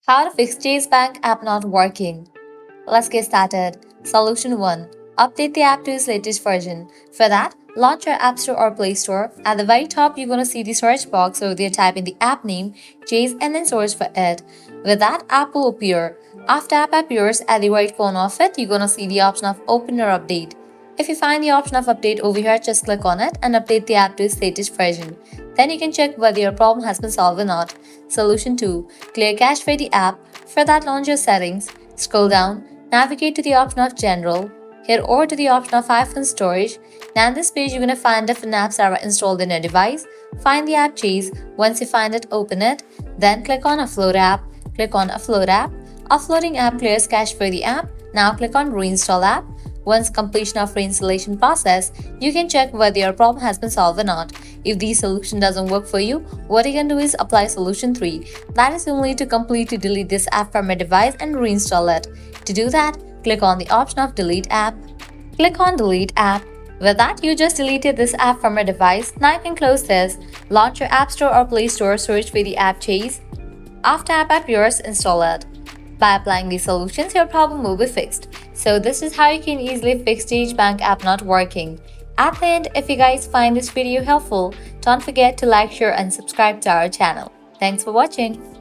How to fix Chase Bank app not working. Let's get started. Solution 1. Update the app to its latest version. For that, launch your App Store or Play Store. At the very top, you're going to see the search box, so there type in the app name, Chase, and then search for it. With that, app will appear. After app appears, at the right corner of it, you're going to see the option of Open or Update. If you find the option of Update over here, just click on it and update the app to its latest version. Then you can check whether your problem has been solved or not. Solution 2. Clear cache for the app. For that, launch your settings. Scroll down, navigate to the option of General. Head over to the option of iPhone Storage. Now in this page, you're going to find different apps that are installed in your device. Find the app Chase. Once you find it, open it. Then click on Upload App. Click on Upload App. Uploading app clears cache for the app. Now click on Reinstall App. Once completion of reinstallation process, you can check whether your problem has been solved or not. If the solution doesn't work for you, what you can do is apply solution 3. That is only to completely delete this app from your device and reinstall it. To do that, click on the option of Delete App. Click on Delete App. With that, you just deleted this app from your device. Now you can close this. Launch your App Store or Play Store, search for the app Chase. After app appears, install it. By applying these solutions, your problem will be fixed. So this is how you can easily fix Chase Bank app not working. At the end, if you guys find this video helpful, don't forget to like, share and subscribe to our channel. Thanks for watching.